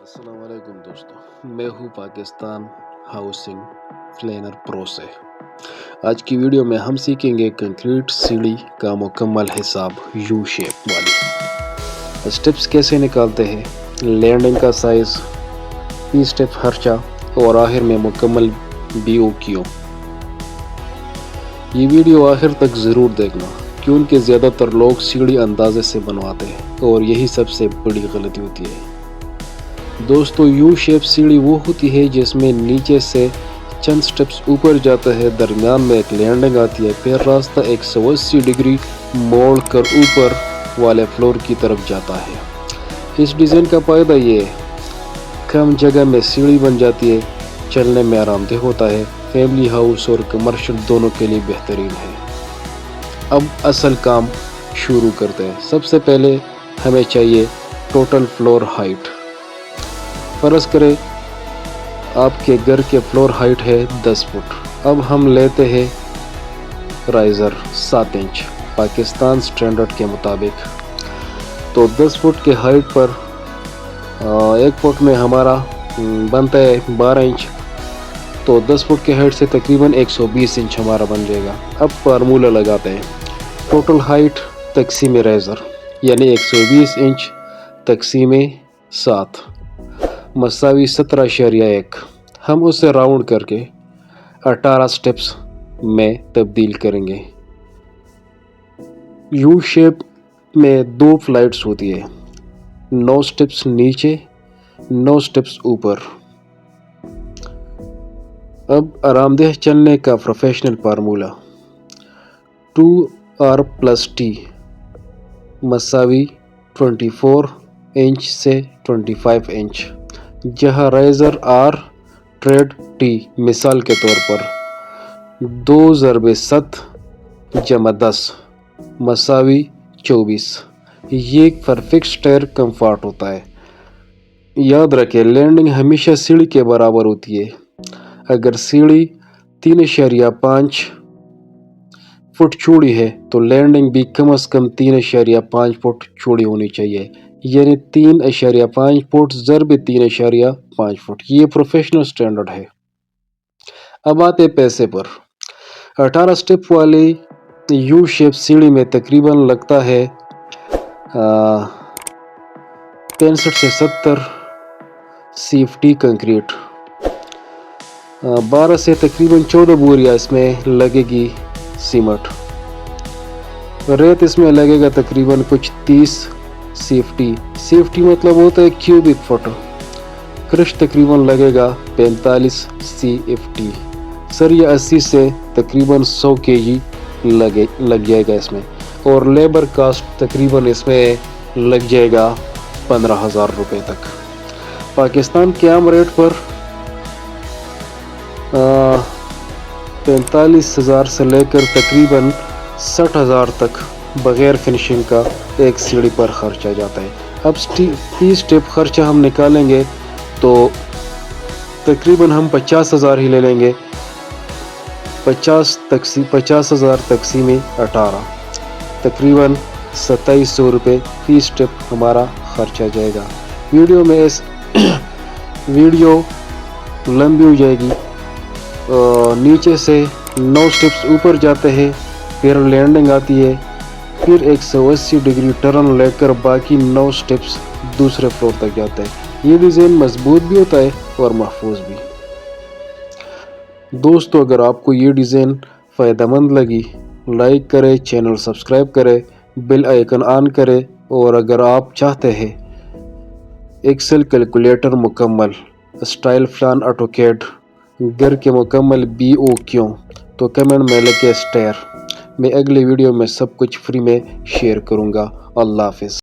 السلام علیکم دوستو، میں ہوں پاکستان ہاؤسنگ پلانر پرو سے۔ آج کی ویڈیو میں ہم سیکھیں گے کنکریٹ سیڑھی کا مکمل حساب یو شیپ والی اسٹیپس کیسے نکالتے ہیں، لینڈنگ کا سائز، پی اسٹیپ خرچہ اور آخر میں مکمل بی او کیو۔ یہ ویڈیو آخر تک ضرور دیکھنا کیونکہ زیادہ تر لوگ سیڑھی اندازے سے بنواتے ہیں اور یہی سب سے بڑی غلطی ہوتی ہے۔ دوستو، یو شیپ سیڑھی وہ ہوتی ہے جس میں نیچے سے چند سٹیپس اوپر جاتا ہے، درمیان میں ایک لینڈنگ آتی ہے، پھر راستہ 180 ڈگری موڑ کر اوپر والے فلور کی طرف جاتا ہے۔ اس ڈیزائن کا فائدہ یہ ہے، کم جگہ میں سیڑھی بن جاتی ہے، چلنے میں آرام دہ ہوتا ہے، فیملی ہاؤس اور کمرشل دونوں کے لیے بہترین ہے۔ اب اصل کام شروع کرتے ہیں۔ سب سے پہلے ہمیں چاہیے ٹوٹل فلور ہائٹ۔ فرض کریں آپ کے گھر کے فلور ہائٹ ہے 10 فٹ۔ اب ہم لیتے ہیں رائزر 7 انچ پاکستان سٹینڈرڈ کے مطابق، تو 10 فٹ کے ہائٹ پر 1 فٹ میں ہمارا بنتا ہے 12 انچ، تو 10 فٹ کے ہائٹ سے تقریباً 120 انچ ہمارا بن جائے گا۔ اب فارمولہ لگاتے ہیں، ٹوٹل ہائٹ تقسیم رائزر یعنی 120 انچ تقسیم 7 مساوی 17.1۔ ہم اسے راؤنڈ کر کے 18 سٹیپس میں تبدیل کریں گے۔ یو شیپ میں 2 فلائٹس ہوتی ہے، 9 سٹیپس نیچے، 9 سٹیپس اوپر۔ اب آرام دہ چلنے کا پروفیشنل فارمولہ 2R + T مساوی 24 انچ سے 25 انچ، جہاں رائزر R ٹریڈ T مثال کے طور پر 2 ضرب 7 جمع 10 مساوی 24۔ یہ ایک پرفیکٹ سٹیئر کمفارٹ ہوتا ہے۔ یاد رکھیں، لینڈنگ ہمیشہ سیڑھی کے برابر ہوتی ہے۔ اگر سیڑھی 3.5 فٹ چوڑی ہے تو لینڈنگ بھی کم از کم 3.5 فٹ چوڑی ہونی چاہیے، یعنی 3.5 فٹ ضرب 3.5 فٹ۔ یہ پروفیشنل سٹینڈرڈ ہے۔ اب آتے پیسے پر۔ 18 سٹیپ والی یو شیپ سیڑھی میں تقریباً لگتا ہے 65 سے 70 CFT کنکریٹ، 12 سے تقریباً 14 بوریاں اس میں لگے گی سیمنٹ، ریت اس میں لگے گا تقریباً کچھ 30 CFT مطلب ہوتا ہے کیوبک فٹ، کرش تقریباً لگے گا 45 CFT، سریا 80 سے تقریباً 100 kg لگ جائے گا اس میں، اور لیبر کاسٹ تقریباً اس میں لگ جائے گا 15,000 روپے تک۔ پاکستان کے عام ریٹ پر 45,000 سے لے کر تقریباً 60,000 تک بغیر فنشنگ کا ایک سیڑھی پر خرچہ جاتا ہے۔ اب پی اسٹیپ خرچہ ہم نکالیں گے تو تقریباً ہم 50,000 ہی لے لیں گے۔ 50,000 تقسیم 18 تقریباً 2700 روپے فی اسٹیپ ہمارا خرچہ جائے گا۔ ویڈیو لمبی ہو جائے گی۔ نیچے سے 9 سٹیپس اوپر جاتے ہیں، پھر لینڈنگ آتی ہے، پھر 180 ڈگری ٹرن لے کر باقی 9 سٹیپس دوسرے فلور تک جاتے ہیں۔ یہ ڈیزائن مضبوط بھی ہوتا ہے اور محفوظ بھی۔ دوستو، اگر آپ کو یہ ڈیزائن فائدہ مند لگی، لائک کریں، چینل سبسکرائب کریں، بیل آئیکن آن کریں، اور اگر آپ چاہتے ہیں ایکسل کیلکولیٹر مکمل، اسٹائل پلان آٹوکیڈ، گھر کے مکمل بی او کیو، تو کمنٹ میں لکھیں اسٹیئر۔ میں اگلی ویڈیو میں سب کچھ فری میں شیئر کروں گا۔ اللہ حافظ۔